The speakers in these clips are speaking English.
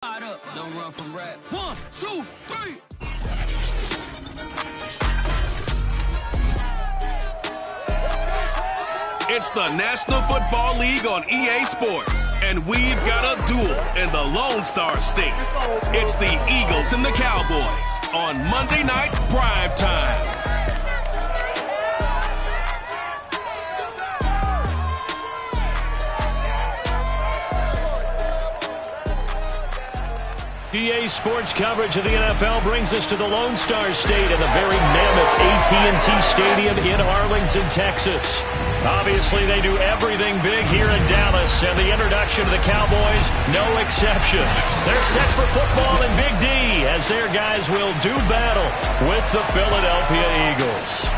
Don't run from rap. 1, 2, 3. It's the National Football League on EA Sports, and we've got a duel in the Lone Star State. It's the Eagles and the Cowboys on Monday Night Prime Time. EA Sports coverage of the NFL brings us to the Lone Star State and the very mammoth AT&T Stadium in Arlington, Texas. Obviously, they do everything big here in Dallas, and the introduction of the Cowboys, no exception. They're set for football in Big D as their guys will do battle with the Philadelphia Eagles.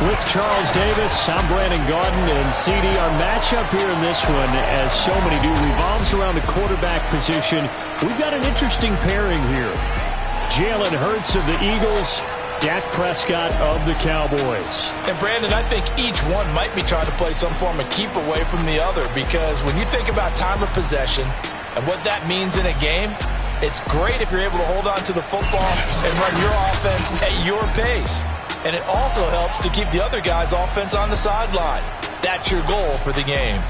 With Charles Davis, I'm Brandon Gaudin, and CD, our matchup here in this one, as so many do, revolves around the quarterback position. We've got an interesting pairing here. Jalen Hurts of the Eagles, Dak Prescott of the Cowboys. And Brandon, I think each one might be trying to play some form of keep away from the other, because when you think about time of possession and what that means in a game, it's great if you're able to hold on to the football and run your offense at your pace. And it also helps to keep the other guy's offense on the sideline. That's your goal for the game.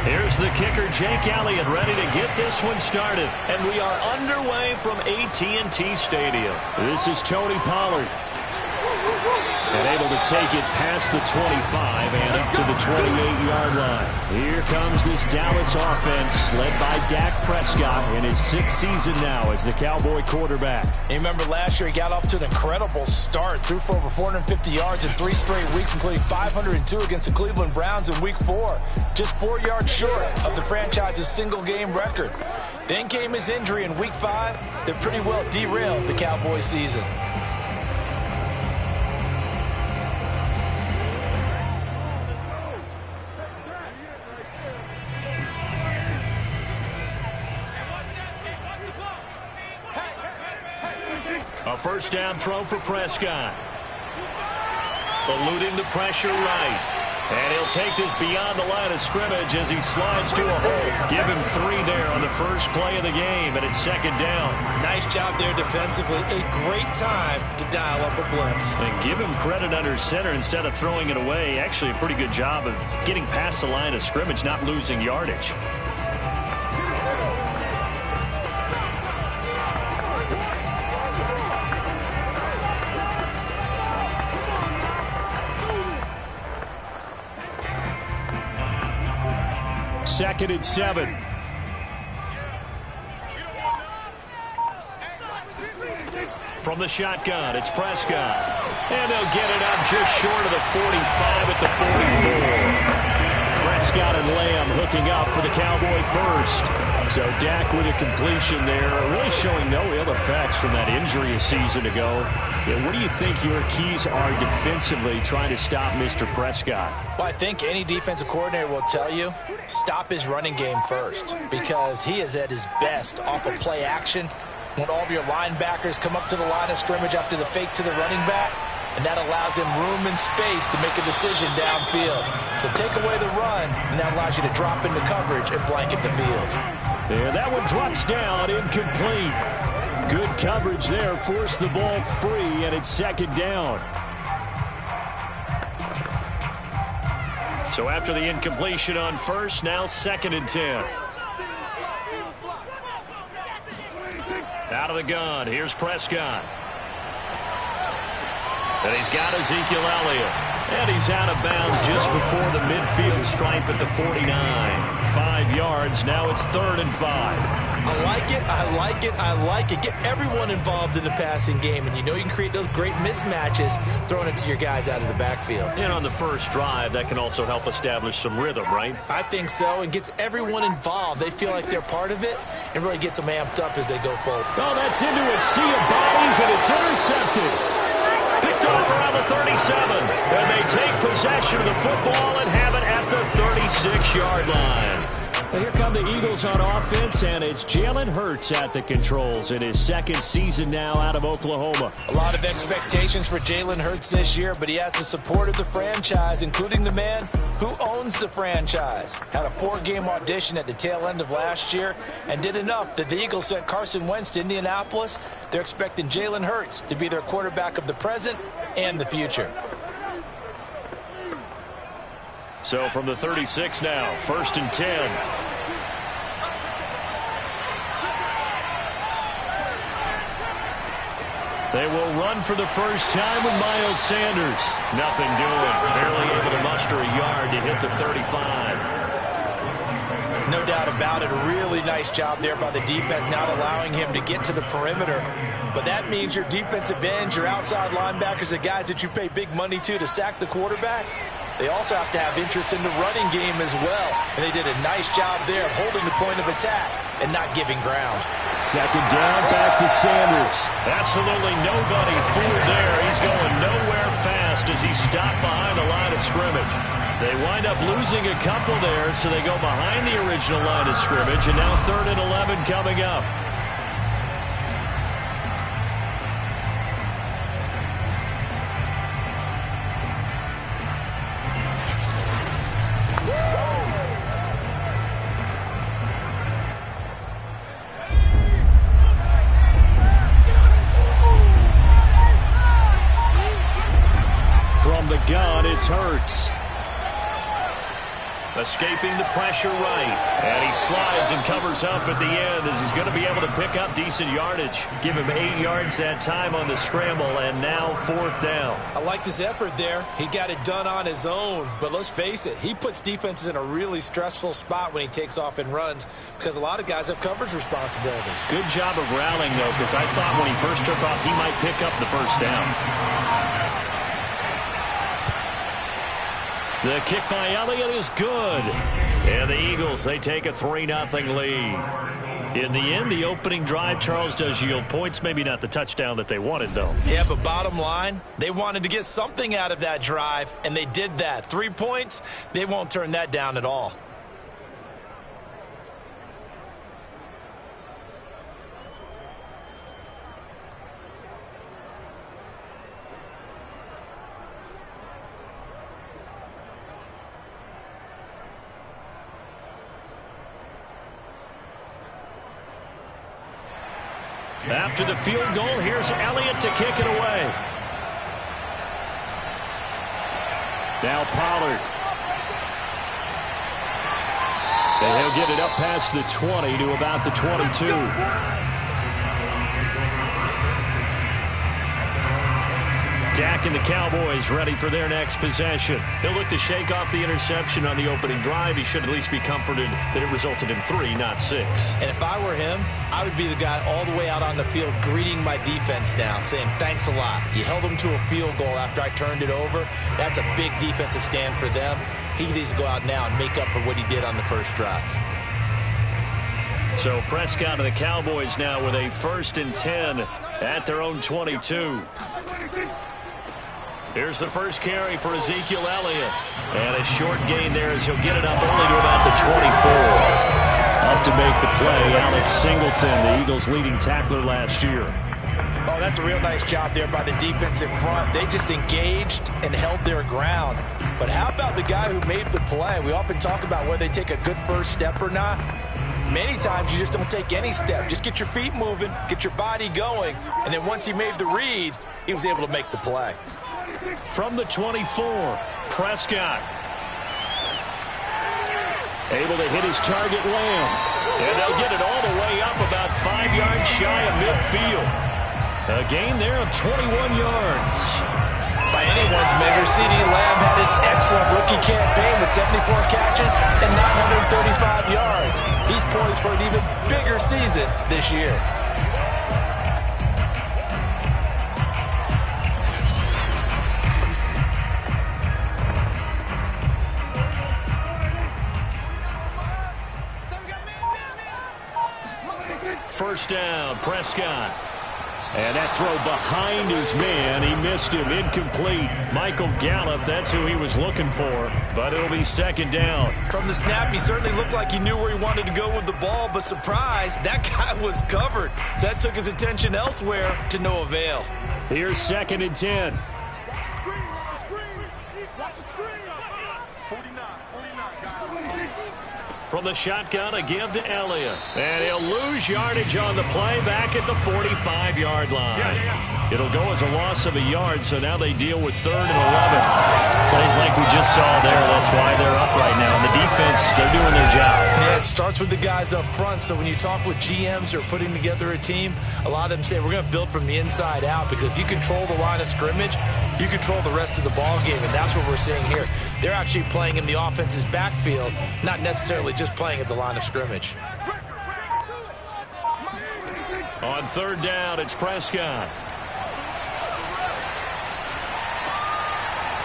Here's the kicker, Jake Elliott, ready to get this one started. And we are underway from AT&T Stadium. This is Tony Pollard. And able to take it past the 25 and up to the 28-yard line. Here comes this Dallas offense led by Dak Prescott in his 6th season now as the Cowboy quarterback. You remember last year he got off to an incredible start, threw for over 450 yards in 3 straight weeks, including 502 against the Cleveland Browns in Week 4. Just 4 yards short of the franchise's single-game record. Then came his injury in Week 5 that pretty well derailed the Cowboy season. A first down throw for Prescott. Eluding the pressure right. And he'll take this beyond the line of scrimmage as he slides to a hole. Give him 3 there on the first play of the game, and it's 2nd down. Nice job there defensively. A great time to dial up a blitz. And give him credit under center instead of throwing it away. Actually, a pretty good job of getting past the line of scrimmage, not losing yardage. Second and 7. From the shotgun, it's Prescott. And they'll get it up just short of the 45 at the 44. Prescott and Lamb hooking up for the Cowboy first. So Dak with a completion there, really showing no ill effects from that injury a season ago. Yeah, what do you think your keys are defensively trying to stop Mr. Prescott? Well, I think any defensive coordinator will tell you, stop his running game first, because he is at his best off of play action when all of your linebackers come up to the line of scrimmage after the fake to the running back, and that allows him room and space to make a decision downfield. So take away the run, and that allows you to drop into coverage and blanket the field. Yeah, that one drops down, incomplete. Good coverage there, forced the ball free, and it's 2nd down. So after the incompletion on first, now 2nd and 10. Out of the gun, here's Prescott. And he's got Ezekiel Elliott. And he's out of bounds just before the midfield stripe at the 49. 5 yards. Now it's 3rd and 5. I like it, I like it, I like it. Get everyone involved in the passing game, and you know you can create those great mismatches throwing it to your guys out of the backfield. And on the first drive, that can also help establish some rhythm, right? I think so, and gets everyone involved. They feel like they're part of it, and really gets them amped up as they go forward. Oh, that's into a sea of bodies, and it's intercepted. Picked off around the 37, and they take possession of the football and have it at the 36-yard line. And here come the Eagles on offense, and it's Jalen Hurts at the controls in his 2nd season now out of Oklahoma. A lot of expectations for Jalen Hurts this year, but he has the support of the franchise, including the man who owns the franchise. Had a 4-game audition at the tail end of last year and did enough that the Eagles sent Carson Wentz to Indianapolis. They're expecting Jalen Hurts to be their quarterback of the present and the future. So from the 36 now, 1st and 10. They will run for the first time with Miles Sanders. Nothing doing. Barely able to muster a yard to hit the 35. No doubt about it. A really nice job there by the defense, not allowing him to get to the perimeter. But that means your defensive ends, your outside linebackers, the guys that you pay big money to sack the quarterback, they also have to have interest in the running game as well. And they did a nice job there of holding the point of attack and not giving ground. 2nd down, back to Sanders. Absolutely nobody fooled there. He's going nowhere fast as he's stopped behind the line of scrimmage. They wind up losing a couple there, so they go behind the original line of scrimmage, and now 3rd and 11 coming up. From the gun, it's Hurts. Escaping the pressure right. And he slides and covers up at the end as he's going to be able to pick up decent yardage. Give him 8 yards that time on the scramble, and now 4th down. I liked his effort there. He got it done on his own. But let's face it, he puts defenses in a really stressful spot when he takes off and runs because a lot of guys have coverage responsibilities. Good job of rallying, though, because I thought when he first took off, he might pick up the first down. The kick by Elliott is good. And the Eagles, they take a 3-0 lead. In the end, the opening drive, Charles, does yield points. Maybe not the touchdown that they wanted, though. Yeah, but bottom line, they wanted to get something out of that drive, and they did that. 3 points, they won't turn that down at all. After the field goal, here's Elliott to kick it away. Now Pollard. And he'll get it up past the 20 to about the 22. Dak and the Cowboys ready for their next possession. He'll look to shake off the interception on the opening drive. He should at least be comforted that it resulted in 3, not 6. And if I were him, I would be the guy all the way out on the field greeting my defense down, saying thanks a lot. You held them to a field goal after I turned it over. That's a big defensive stand for them. He needs to go out now and make up for what he did on the first drive. So Prescott and the Cowboys now with a 1st and 10 at their own 22. Here's the first carry for Ezekiel Elliott. And a short gain there as he'll get it up only to about the 24. Up to make the play, Alex Singleton, the Eagles' leading tackler last year. Oh, that's a real nice job there by the defensive front. They just engaged and held their ground. But how about the guy who made the play? We often talk about whether they take a good first step or not. Many times you just don't take any step. Just get your feet moving, get your body going, and then once he made the read, he was able to make the play. From the 24, Prescott. Able to hit his target, Lamb. And they'll get it all the way up about 5 yards shy of midfield. A gain there of 21 yards. By anyone's measure, C.D. Lamb had an excellent rookie campaign with 74 catches and 935 yards. He's poised for an even bigger season this year. First down, Prescott. And that throw behind his man. He missed him. Incomplete. Michael Gallup, that's who he was looking for. But it'll be second down. From the snap, he certainly looked like he knew where he wanted to go with the ball, but surprise, that guy was covered. So that took his attention elsewhere to no avail. Here's second and 10. From the shotgun, a give to Elliott. And he'll lose yardage on the play back at the 45-yard line. It'll go as a loss of a yard, so now they deal with 3rd and 11. Plays like we just saw there. That's why they're up right now. And the defense, they're doing their job. Yeah, it starts with the guys up front. So when you talk with GMs who are putting together a team, a lot of them say we're going to build from the inside out, because if you control the line of scrimmage, you control the rest of the ball game, and that's what we're seeing here. They're actually playing in the offense's backfield, not necessarily just playing at the line of scrimmage. On 3rd down, it's Prescott.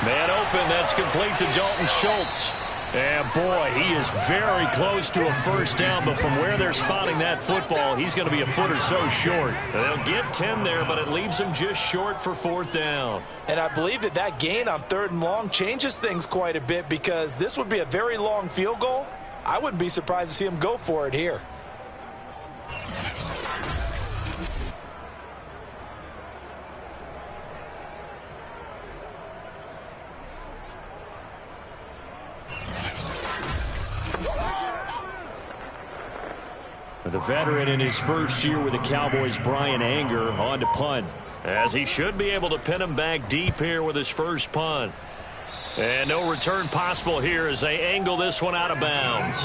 Man open, that's complete to Dalton Schultz. And boy, he is very close to a first down, but from where they're spotting that football, he's going to be a foot or so short. They'll get 10 there, but it leaves him just short for 4th down. And I believe that gain on 3rd and long changes things quite a bit, because this would be a very long field goal. I wouldn't be surprised to see him go for it here. The veteran in his first year with the Cowboys, Brian Anger, on to punt, as he should be able to pin him back deep here with his first punt. And no return possible here as they angle this one out of bounds.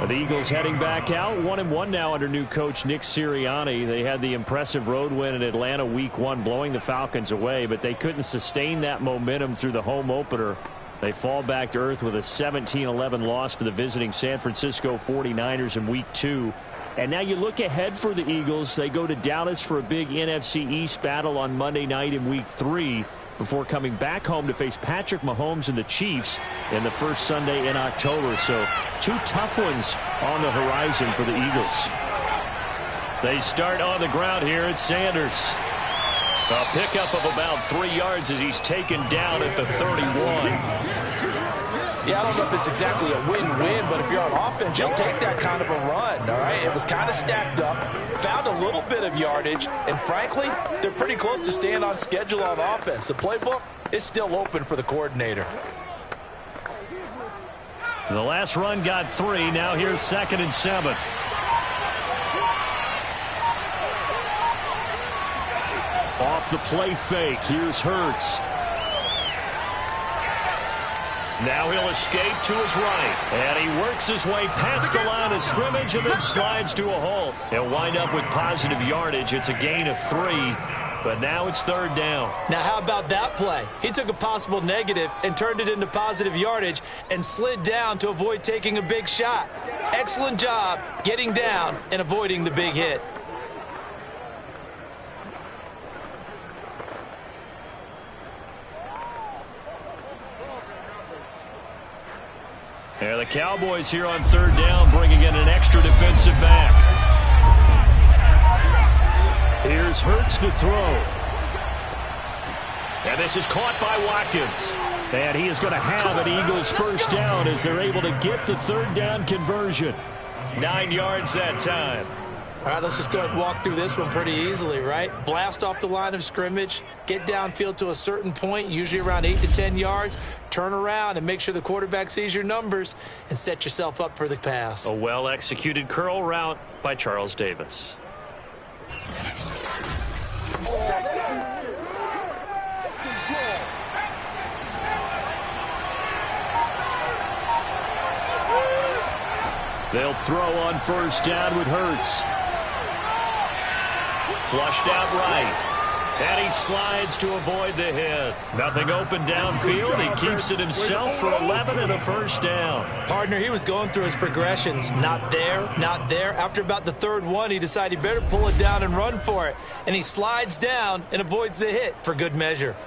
The Eagles heading back out, 1-1 now under new coach Nick Sirianni. They had the impressive road win in Atlanta week 1, blowing the Falcons away, but they couldn't sustain that momentum through the home opener. They fall back to earth with a 17-11 loss to the visiting San Francisco 49ers in week 2. And now you look ahead for the Eagles. They go to Dallas for a big NFC East battle on Monday night in week 3 before coming back home to face Patrick Mahomes and the Chiefs in the first Sunday in October. So 2 tough ones on the horizon for the Eagles. They start on the ground here at Sanders. A pickup of about 3 yards as he's taken down at the 31. Yeah, I don't know if it's exactly a win-win, but if you're on offense, you'll take that kind of a run, all right? It was kind of stacked up, found a little bit of yardage, and frankly, they're pretty close to staying on schedule on offense. The playbook is still open for the coordinator. The last run got 3. Now here's 2nd and 7. Off the play fake, here's Hurts. Now he'll escape to his right, and he works his way past the line of scrimmage and then slides to a halt. He'll wind up with positive yardage. It's a gain of 3, but now it's 3rd down. Now how about that play? He took a possible negative and turned it into positive yardage and slid down to avoid taking a big shot. Excellent job getting down and avoiding the big hit. Yeah, the Cowboys here on 3rd down, bringing in an extra defensive back. Here's Hurts to throw. And this is caught by Watkins. And he is going to have an Eagles first down as they're able to get the 3rd down conversion. 9 yards that time. All right, let's just go ahead and walk through this one pretty easily, right? Blast off the line of scrimmage, get downfield to a certain point, usually around 8 to 10 yards, turn around and make sure the quarterback sees your numbers and set yourself up for the pass. A well-executed curl route by Charles Davis. They'll throw on first down with Hurts. Flushed out right. And he slides to avoid the hit. Nothing open downfield. He keeps it himself for 11 and a first down. Partner, he was going through his progressions. Not there, not there. After about the third one, he decided he better pull it down and run for it. And he slides down and avoids the hit for good measure.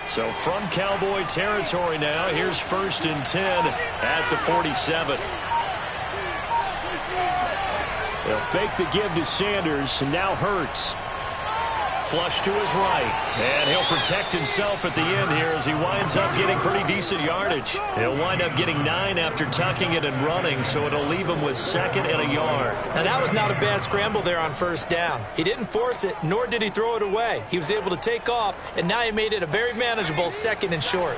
So from Cowboy territory now, here's 1st and 10 at the 47. They'll fake the give to Sanders, and now Hurts. Flush to his right, and he'll protect himself at the end here as he winds up getting pretty decent yardage. He'll wind up getting 9 after tucking it and running, so it'll leave him with 2nd and a yard. Now, that was not a bad scramble there on 1st down. He didn't force it, nor did he throw it away. He was able to take off, and now he made it a very manageable 2nd and short.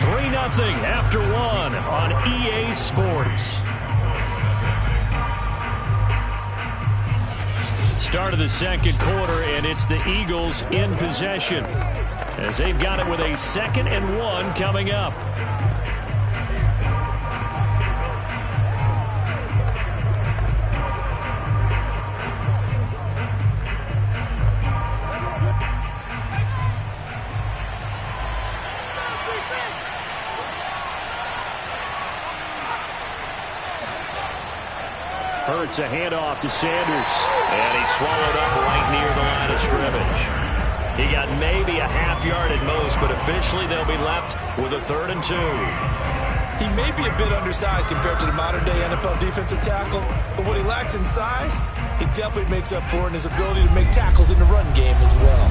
3-0 after 1 on EA Sports. Start of the second quarter, and it's the Eagles in possession as they've got it with a 2nd and 1 coming up. Hurts a handoff to Sanders, and he's swallowed up right near the line of scrimmage. He got maybe a half yard at most, but officially they'll be left with a 3rd and 2. He may be a bit undersized compared to the modern-day NFL defensive tackle, but what he lacks in size, he definitely makes up for in his ability to make tackles in the run game as well.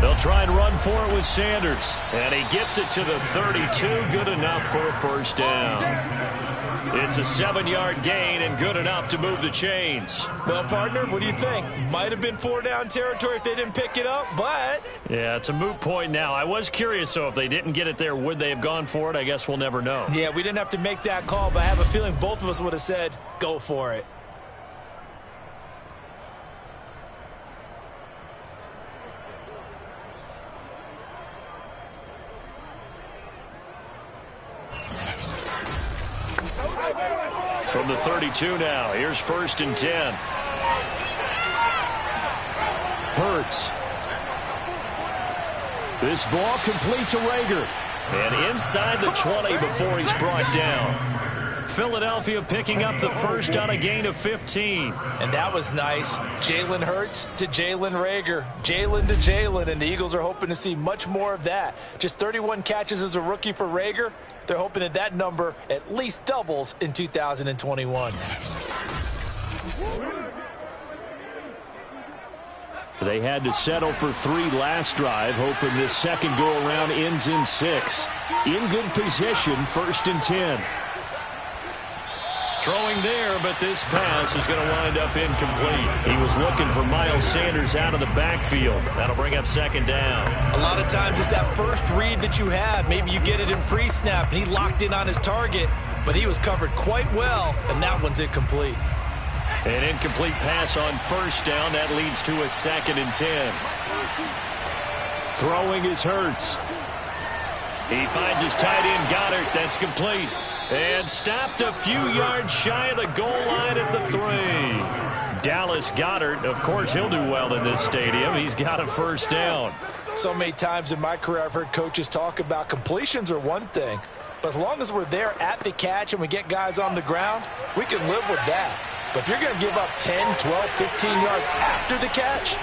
They'll try and run for it with Sanders. And he gets it to the 32. Good enough for a 1st down. It's a 7-yard gain and good enough to move the chains. Well, partner, what do you think? Might have been 4-down territory if they didn't pick it up, but... Yeah, it's a moot point now. I was curious, so if they didn't get it there, would they have gone for it? I guess we'll never know. Yeah, we didn't have to make that call, but I have a feeling both of us would have said, go for it. From the 32 now, here's 1st and 10. Hurts. This ball complete to Rager. And inside the 20 before he's brought down. Philadelphia picking up the first on a gain of 15. And that was nice. Jalen Hurts to Jalen Rager. Jalen to Jalen, and the Eagles are hoping to see much more of that. Just 31 catches as a rookie for Rager. They're hoping that that number at least doubles in 2021. They had to settle for 3 last drive, hoping this second go-around ends in 6. In good position, 1st and 10. Throwing there, but this pass is going to wind up incomplete. He was looking for Miles Sanders out of the backfield. That'll bring up 2nd down. A lot of times it's that first read that you have. Maybe you get it in pre-snap, and he locked in on his target, but he was covered quite well, and that one's incomplete. An incomplete pass on 1st down. That leads to a 2nd and 10. Throwing is Hurts. He finds his tight end, Goddard. That's complete. And stopped a few yards shy of the goal line at the 3. Dallas Goedert, of course, he'll do well in this stadium. He's got a 1st down. So many times in my career I've heard coaches talk about completions are one thing, but as long as we're there at the catch and we get guys on the ground, we can live with that. But if you're going to give up 10, 12, 15 yards after the catch,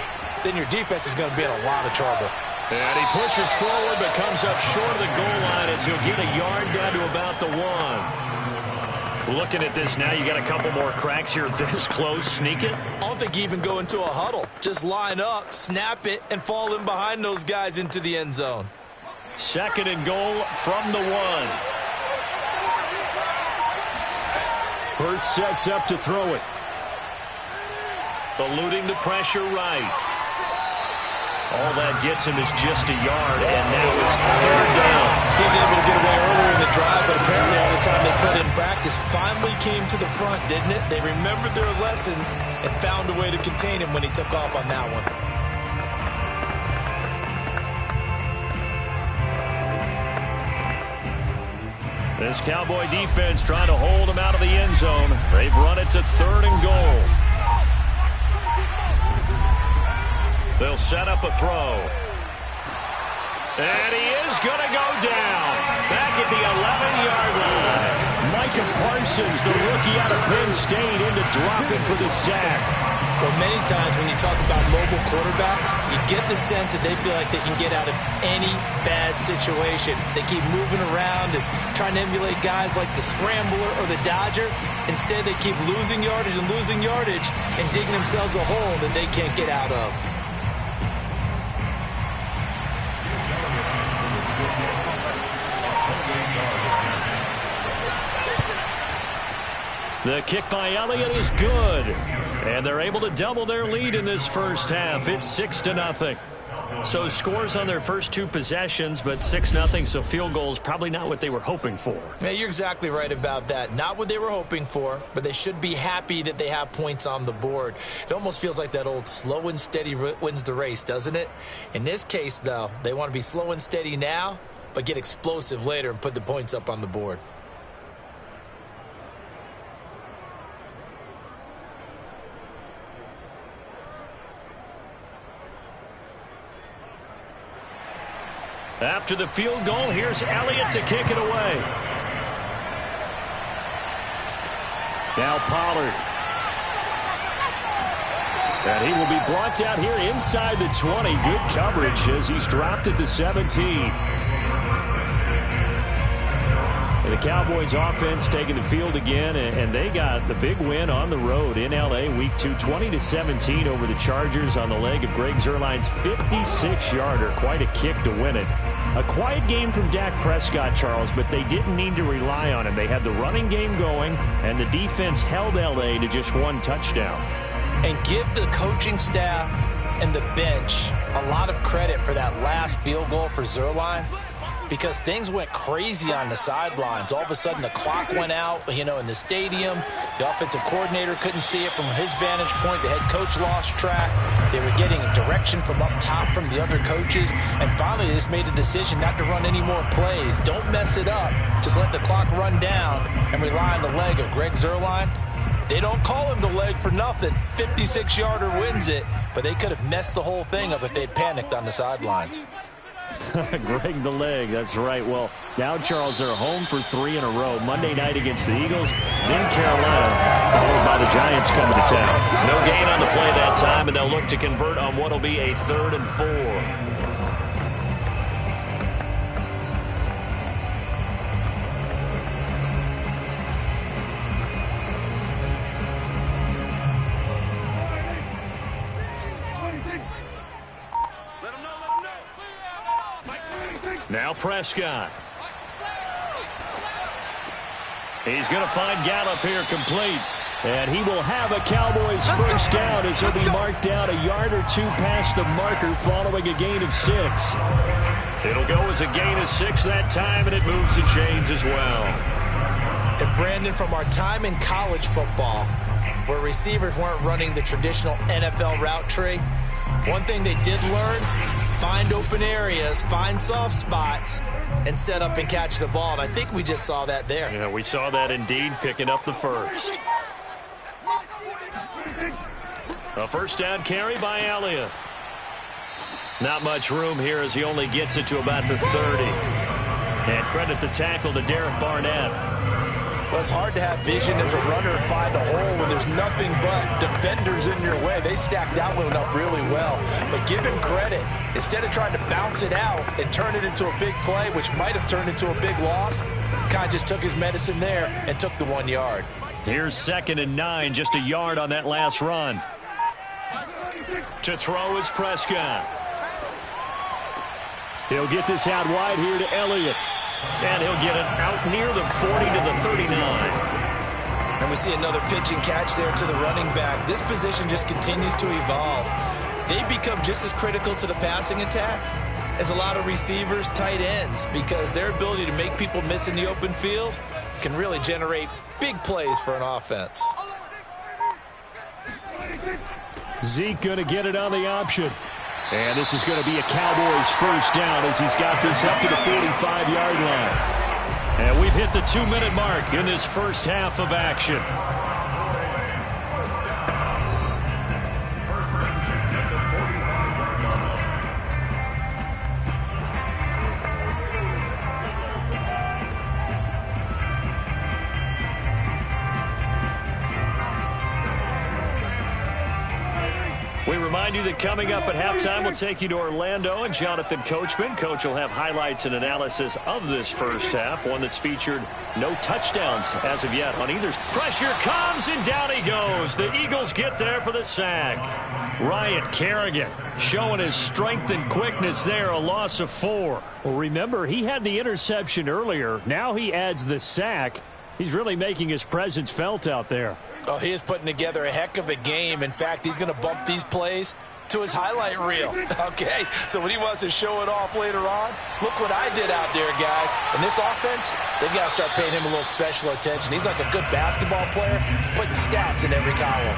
then your defense is going to be in a lot of trouble. And he pushes forward but comes up short of the goal line as he'll get a yard down to about the 1. Looking at this now, you got a couple more cracks here this close. Sneak it? I don't think you even go into a huddle. Just line up, snap it, and fall in behind those guys into the end zone. 2nd and goal from the 1. Hurts sets up to throw it. Eluding the pressure right. All that gets him is just a yard, and now it's 3rd down. He was able to get away earlier in the drive, but apparently all the time they put in practice finally came to the front, didn't it? They remembered their lessons and found a way to contain him when he took off on that one. This Cowboy defense trying to hold him out of the end zone. They've run it to 3rd and goal. They'll set up a throw. And he is going to go down. Back at the 11-yard line. Micah Parsons, the rookie out of Penn State, in to drop it for the sack. Well, many times when you talk about mobile quarterbacks, you get the sense that they feel like they can get out of any bad situation. They keep moving around and trying to emulate guys like the Scrambler or the Dodger. Instead, they keep losing yardage and digging themselves a hole that they can't get out of. The kick by Elliott is good. And they're able to double their lead in this first half. It's 6-0. So scores on their first 2 possessions, but 6-0, so field goals probably not what they were hoping for. Yeah, you're exactly right about that. Not what they were hoping for, but they should be happy that they have points on the board. It almost feels like that old slow and steady wins the race, doesn't it? In this case, though, they want to be slow and steady now, but get explosive later and put the points up on the board. After the field goal, here's Elliott to kick it away. Now Pollard. And he will be brought down here inside the 20. Good coverage as he's dropped at the 17. The Cowboys offense taking the field again, and they got the big win on the road in L.A. Week 2, 20-17 over the Chargers on the leg of Greg Zuerlein's 56-yarder. Quite a kick to win it. A quiet game from Dak Prescott, Charles, but they didn't need to rely on him. They had the running game going, and the defense held L.A. to just 1 touchdown. And give the coaching staff and the bench a lot of credit for that last field goal for Zuerlein, because things went crazy on the sidelines. All of a sudden, the clock went out, in the stadium. The offensive coordinator couldn't see it from his vantage point. The head coach lost track. They were getting direction from up top from the other coaches. And finally, they just made a decision not to run any more plays. Don't mess it up. Just let the clock run down and rely on the leg of Greg Zuerlein. They don't call him the leg for nothing. 56-yarder wins it, but they could have messed the whole thing up if they'd panicked on the sidelines. Greg the leg, that's right. Well, now, Charles, they're home for 3 in a row. Monday night against the Eagles, then Carolina, followed by the Giants coming to town. No gain on the play that time, and they'll look to convert on what will be a 3rd and 4. Now Prescott. He's going to find Gallup here complete. And he will have a Cowboys first down as he'll be marked down a yard or 2 past the marker following a gain of 6. It'll go as a gain of 6 that time, and it moves the chains as well. And Brandon, from our time in college football, where receivers weren't running the traditional NFL route tree, one thing they did learn: find open areas, find soft spots, and set up and catch the ball. And I think we just saw that there. Yeah, we saw that indeed, picking up the first. A first down carry by Elliott. Not much room here as he only gets it to about the 30. And credit the tackle to Derek Barnett. Well, it's hard to have vision as a runner and find a hole when there's nothing but defenders in your way. They stacked that one up really well. But give him credit. Instead of trying to bounce it out and turn it into a big play, which might have turned into a big loss, kind of just took his medicine there and took the 1 yard. Here's 2nd and 9, just a yard on that last run. To throw is Prescott. He'll get this out wide here to Elliott. And he'll get it out near the 40 to the 39. And we see another pitch and catch there to the running back. This position just continues to evolve. They become just as critical to the passing attack as a lot of receivers, tight ends, because their ability to make people miss in the open field can really generate big plays for an offense. Zeke going to get it on the option. And this is going to be a Cowboys first down as he's got this up to the 45-yard line. And we've hit the 2-minute mark in this first half of action. We remind you that coming up at halftime, we'll take you to Orlando and Jonathan Coachman. Coach will have highlights and analysis of this first half, one that's featured no touchdowns as of yet on either. Pressure comes, and down he goes. The Eagles get there for the sack. Ryan Kerrigan showing his strength and quickness there, a loss of 4. Well, remember, he had the interception earlier. Now he adds the sack. He's really making his presence felt out there. Oh, he is putting together a heck of a game. In fact, he's going to bump these plays to his highlight reel. Okay, so when he wants to show it off later on, look what I did out there, guys. In this offense, they've got to start paying him a little special attention. He's like a good basketball player, putting stats in every column.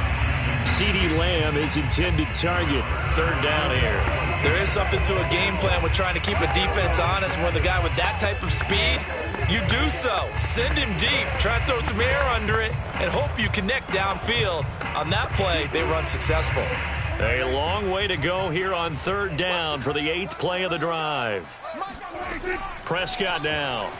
CeeDee Lamb is intended target. Third down here. There is something to a game plan with trying to keep a defense honest. With a guy with that type of speed, you do so. Send him deep. Try to throw some air under it and hope you connect downfield. On that play, they run successful. A long way to go here on third down for the 8th play of the drive. Prescott now.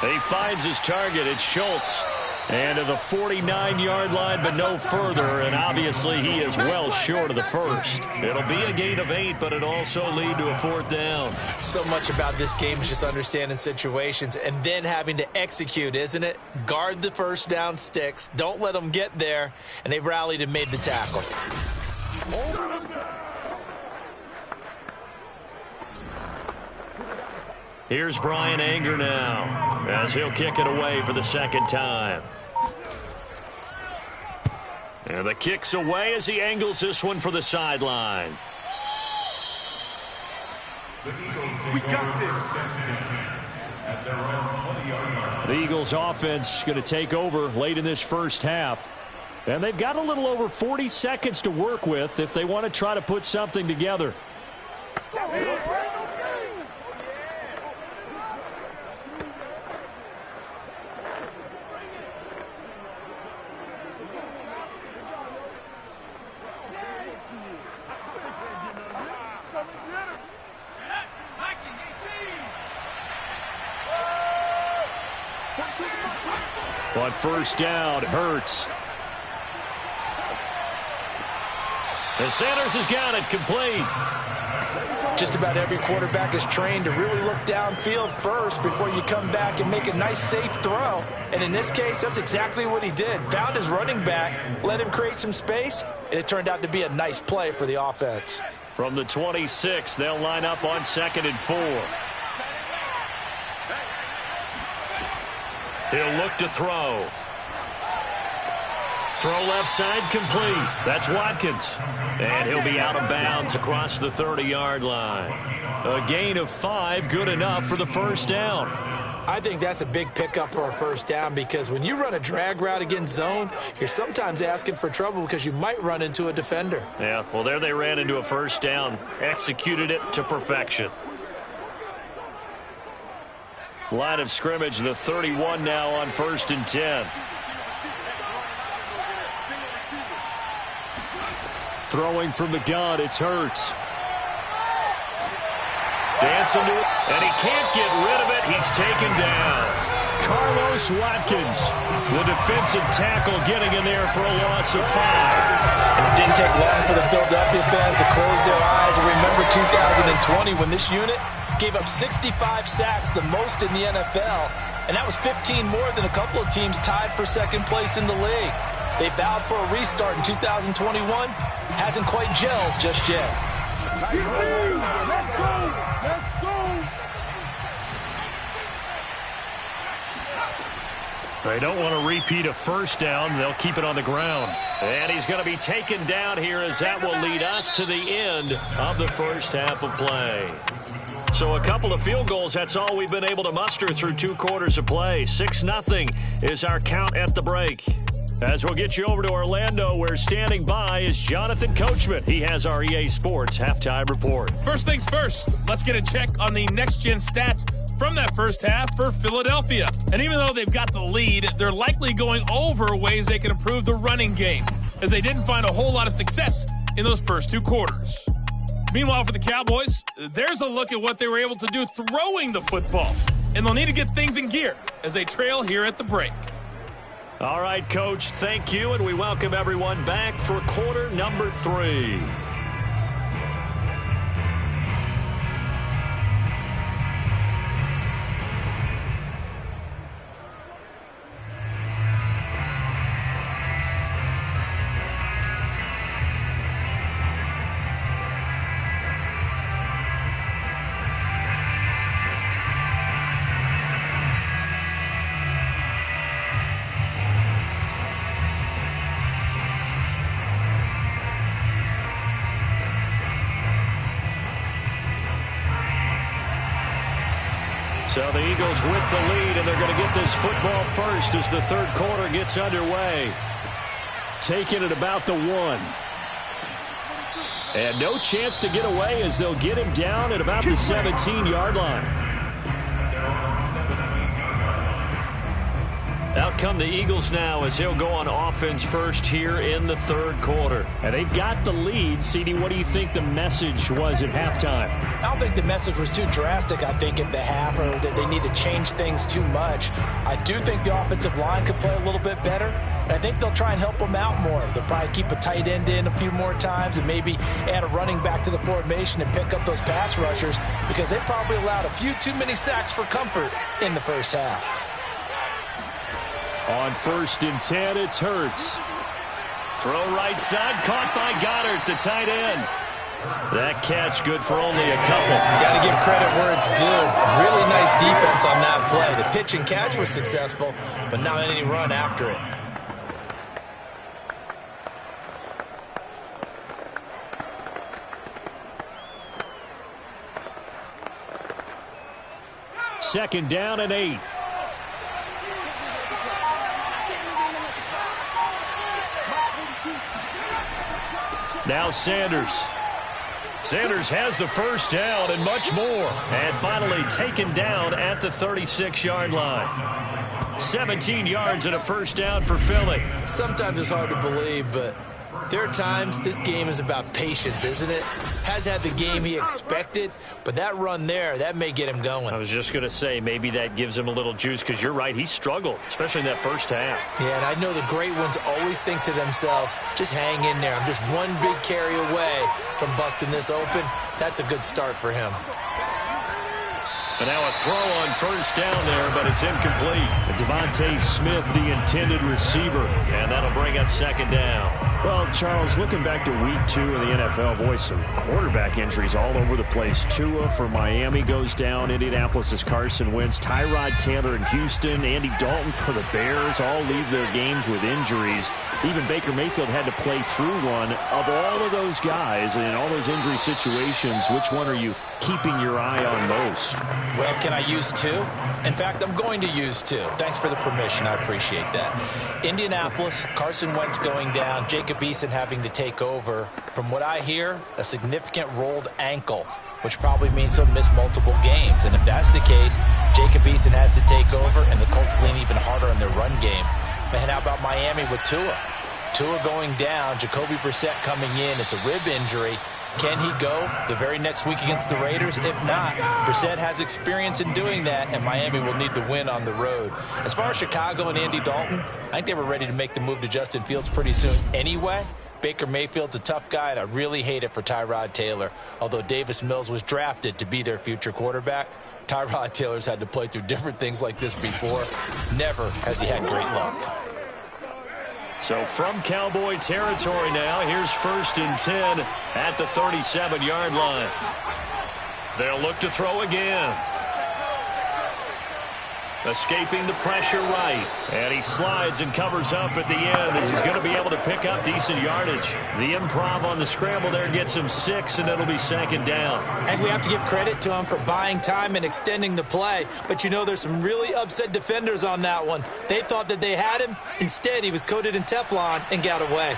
He finds his target. It's Schultz. And to the 49-yard line, but no further. And obviously, he is well short of the first. It'll be a gain of 8, but it'll also lead to a 4th down. So much about this game is just understanding situations and then having to execute, isn't it? Guard the first down sticks. Don't let them get there. And they've rallied and made the tackle. Here's Brian Anger now as he'll kick it away for the second time. And the kick's away as he angles this one for the sideline. We got this. At their own 20-yard line. The Eagles offense going to take over late in this first half. And they've got a little over 40 seconds to work with if they want to try to put something together. On first down, Hurts. And Sanders has got it complete. Just about every quarterback is trained to really look downfield first before you come back and make a nice, safe throw. And in this case, that's exactly what he did. Found his running back, let him create some space, and it turned out to be a nice play for the offense. From the 26, they'll line up on 2nd and 4. He'll look to throw. Throw left side complete. That's Watkins. And he'll be out of bounds across the 30-yard line. A gain of 5, good enough for the first down. I think that's a big pickup for a first down because when you run a drag route against zone, you're sometimes asking for trouble because you might run into a defender. Yeah, well, there they ran into a first down. Executed it to perfection. Line of scrimmage, the 31 now on 1st and 10. Throwing from the gun, it's Hurts. Dancing to it, and he can't get rid of it. He's taken down. Carlos Watkins, the defensive tackle, getting in there for a loss of 5. And it didn't take long for the Philadelphia fans to close their eyes and remember 2020 when this unit gave up 65 sacks, the most in the NFL, and that was 15 more than a couple of teams tied for second place in the league. They vowed for a restart in 2021. Hasn't quite gelled just yet. Let's go! Let's go! They don't want to repeat a first down. They'll keep it on the ground. And he's going to be taken down here as that will lead us to the end of the first half of play. So a couple of field goals, that's all we've been able to muster through 2 quarters of play. 6-0 is our count at the break. As we'll get you over to Orlando, where standing by is Jonathan Coachman. He has our EA Sports halftime report. First things first, let's get a check on the next-gen stats from that first half for Philadelphia. And even though they've got the lead, they're likely going over ways they can improve the running game, as they didn't find a whole lot of success in those first 2 quarters. Meanwhile, for the Cowboys, there's a look at what they were able to do throwing the football. And they'll need to get things in gear as they trail here at the break. All right, Coach, thank you, and we welcome everyone back for quarter number 3. So the Eagles with the lead, and they're going to get this football first as the third quarter gets underway. Taking it about the 1. And no chance to get away as they'll get him down at about the 17-yard line. Out come the Eagles now as they'll go on offense first here in the third quarter. And they've got the lead. CD, what do you think the message was at halftime? I don't think the message was too drastic, I think, at the half, or that they need to change things too much. I do think the offensive line could play a little bit better. And I think they'll try and help them out more. They'll probably keep a tight end in a few more times and maybe add a running back to the formation and pick up those pass rushers, because they probably allowed a few too many sacks for comfort in the first half. On 1st and 10, it's Hurts. Throw right side, caught by Goddard, the tight end. That catch good for only a couple. Got to give credit where it's due. Really nice defense on that play. The pitch and catch was successful, but not any run after it. Second down and 8. Now Sanders. Sanders has the first down and much more. And finally taken down at the 36-yard line. 17 yards and a first down for Philly. Sometimes it's hard to believe, but there are times this game is about patience, isn't it? Has had the game he expected, but that run there, that may get him going. I was just going to say, maybe that gives him a little juice, because you're right, he struggled, especially in that first half. Yeah, and I know the great ones always think to themselves, just hang in there. I'm just one big carry away from busting this open. That's a good start for him. And now a throw on first down there, but it's incomplete. Devontae Smith, the intended receiver, and that'll bring up second down. Well, Charles, looking back to week 2 in the NFL, boy, some quarterback injuries all over the place. Tua for Miami goes down. Indianapolis' Carson Wentz. Tyrod Taylor in Houston. Andy Dalton for the Bears all leave their games with injuries. Even Baker Mayfield had to play through one. Of all of those guys and in all those injury situations, which one are you keeping your eye on most? Well, can I use 2? In fact, I'm going to use 2. Thanks for the permission. I appreciate that. Indianapolis, Carson Wentz going down, Jacob Eason having to take over. From what I hear, a significant rolled ankle, which probably means he'll miss multiple games. And if that's the case, Jacob Eason has to take over, and the Colts lean even harder on their run game. Man, how about Miami with Tua? Tua going down, Jacoby Brissett coming in. It's a rib injury. Can he go the very next week against the Raiders? If not, Brissett has experience in doing that, and Miami will need the win on the road. As far as Chicago and Andy Dalton, I think they were ready to make the move to Justin Fields pretty soon anyway. Baker Mayfield's a tough guy, and I really hate it for Tyrod Taylor. Although Davis Mills was drafted to be their future quarterback, Tyrod Taylor's had to play through different things like this before. Never has he had great luck. So from Cowboy territory now, here's 1st and 10 at the 37-yard line. They'll look to throw again. Escaping the pressure right. And he slides and covers up at the end as he's going to be able to pick up decent yardage. The improv on the scramble there gets him 6, and it'll be second down. And we have to give credit to him for buying time and extending the play. But you know, there's some really upset defenders on that one. They thought that they had him. Instead, he was coated in Teflon and got away.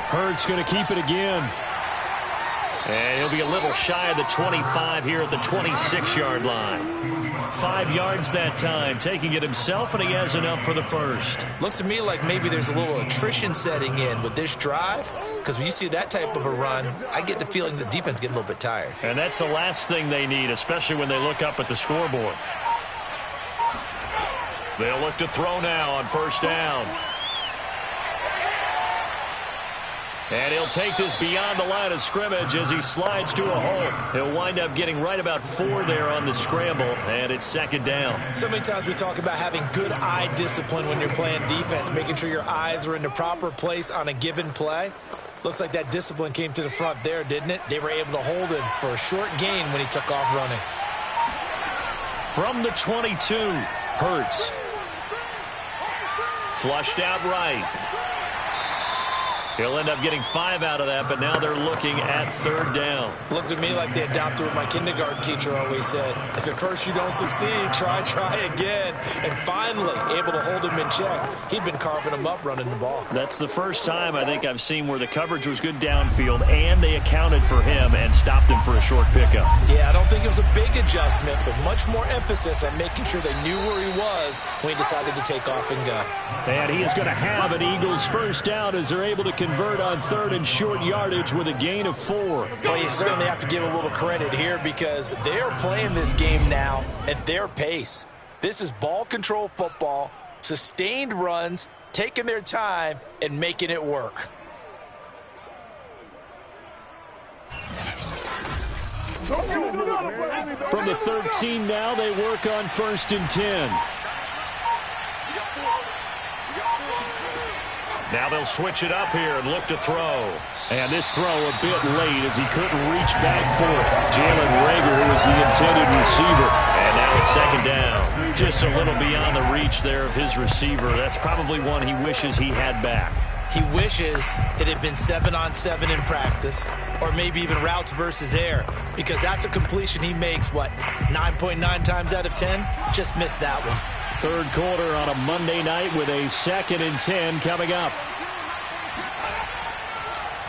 Hurts going to keep it again. And he'll be a little shy of the 25 here at the 26-yard line. 5 yards that time, taking it himself, and he has enough for the first. Looks to me like maybe there's a little attrition setting in with this drive, because when you see that type of a run, I get the feeling the defense getting a little bit tired. And that's the last thing they need, especially when they look up at the scoreboard. They'll look to throw now on first down. And he'll take this beyond the line of scrimmage as he slides to a hole. He'll wind up getting right about 4 there on the scramble, and it's second down. So many times we talk about having good eye discipline when you're playing defense, making sure your eyes are in the proper place on a given play. Looks like that discipline came to the front there, didn't it? They were able to hold him for a short gain when he took off running. From the 22, Hurts. Flushed out right. He'll end up getting 5 out of that, but now they're looking at third down. Looked to me like they adopted what my kindergarten teacher always said. If at first you don't succeed, try again. And finally, able to hold him in check. He'd been carving him up running the ball. That's the first time I think I've seen where the coverage was good downfield, and they accounted for him and stopped him for a short pickup. Yeah, I don't think it was a big adjustment, but much more emphasis on making sure they knew where he was when he decided to take off and go. And he is going to have an Eagles first down as they're able to convert on third and short yardage with a gain of 4. Well, you certainly have to give a little credit here because they're playing this game now at their pace. This is ball control football, sustained runs, taking their time and making it work. From the 13 now, they work on first and 10. Now they'll switch it up here and look to throw. And this throw a bit late as he couldn't reach back for it. Jalen Reagor, who was the intended receiver. And now it's second down. Just a little beyond the reach there of his receiver. That's probably one he wishes he had back. He wishes it had been 7-on-7 in practice, or maybe even routes versus air, because that's a completion he makes, 9.9 times out of 10? Just missed that one. Third quarter on a Monday night with a 2nd and 10 coming up.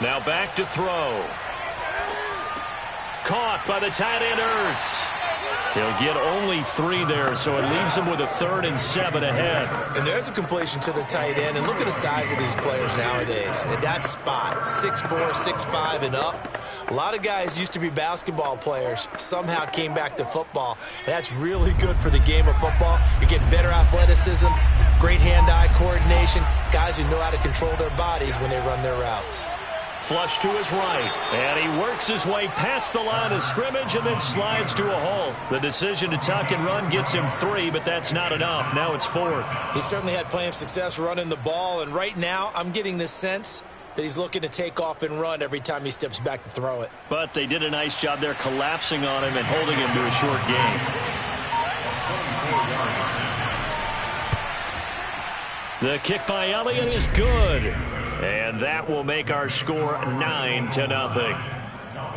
Now back to throw. Caught by the tight end Ertz. He'll get only 3 there, so it leaves him with a 3rd and 7 ahead. And there's a completion to the tight end. And look at the size of these players nowadays. At that spot, 6'4", 6'5", and up. A lot of guys used to be basketball players, somehow came back to football. And that's really good for the game of football. You're getting better athleticism, great hand-eye coordination, guys who know how to control their bodies when they run their routes. Flush to his right, and he works his way past the line of scrimmage and then slides to a hole. The decision to tuck and run gets him 3, but that's not enough. Now it's 4th. He certainly had plenty of success running the ball, and right now I'm getting this sense that he's looking to take off and run every time he steps back to throw it. But they did a nice job there collapsing on him and holding him to a short gain. The kick by Elliott is good. And that will make our score 9-0.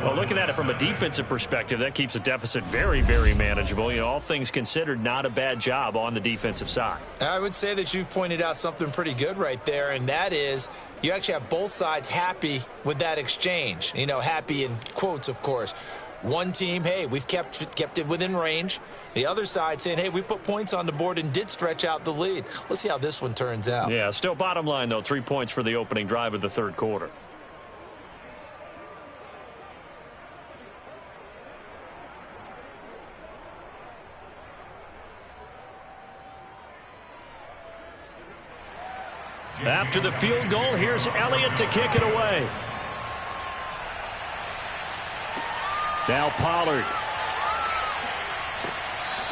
Well, looking at it from a defensive perspective, that keeps the deficit very, very manageable. You know, all things considered, not a bad job on the defensive side. I would say that you've pointed out something pretty good right there, and that is you actually have both sides happy with that exchange. You know, happy in quotes, of course. One team, hey, we've kept it within range. The other side saying, hey, we put points on the board and did stretch out the lead. Let's see how this one turns out. Yeah, still bottom line, though, 3 points for the opening drive of the third quarter. After the field goal, here's Elliott to kick it away. Now Pollard.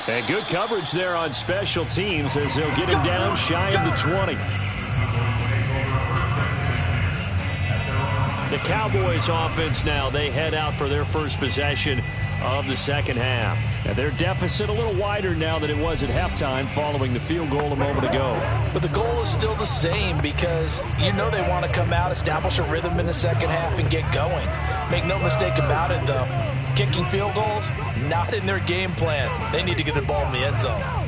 And good coverage there on special teams as they'll get him down shy of the 20. the Cowboys offense now. They head out for their first possession of the second half. And their deficit a little wider now than it was at halftime following the field goal a moment ago. But the goal is still the same because you know they want to come out, establish a rhythm in the second half, and get going. Make no mistake about it, though. Kicking field goals, not in their game plan. They need to get the ball in the end zone.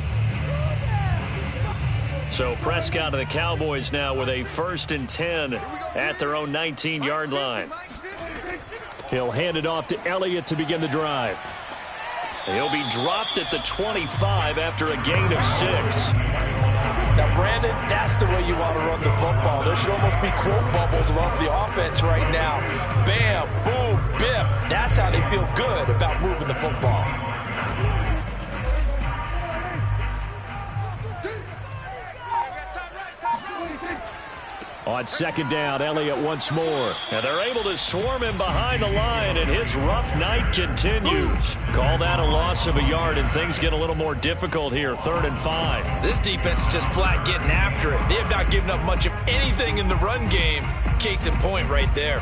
So Prescott and the Cowboys now with a 1st and 10 at their own 19-yard line. He'll hand it off to Elliott to begin the drive. He'll be dropped at the 25 after a gain of 6. Now, Brandon, that's the way you want to run the football. There should almost be quote bubbles above the offense right now. Bam, boom, biff. That's how they feel good about moving the football. On 2nd down, Elliott once more. And they're able to swarm him behind the line, and his rough night continues. Call that a loss of a yard, and things get a little more difficult here. 3rd and 5. This defense is just flat getting after it. They have not given up much of anything in the run game. Case in point right there.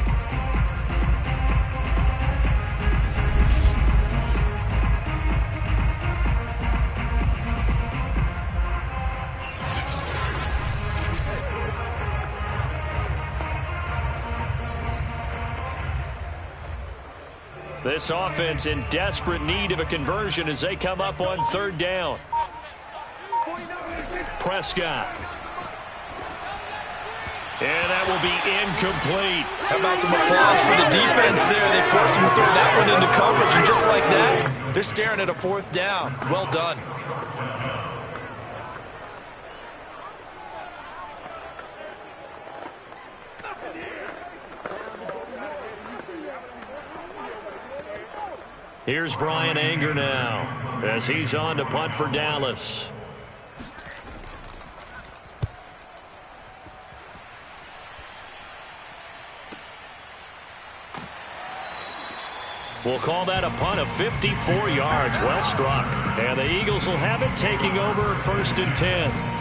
This offense in desperate need of a conversion as they come up on 3rd down. Prescott. And that will be incomplete. How about some applause for the defense there? They forced him to throw that one into coverage, and just like that, they're staring at a 4th down. Well done. Here's Brian Anger now as he's on to punt for Dallas. We'll call that a punt of 54 yards. Well struck. And the Eagles will have it, taking over 1st and 10.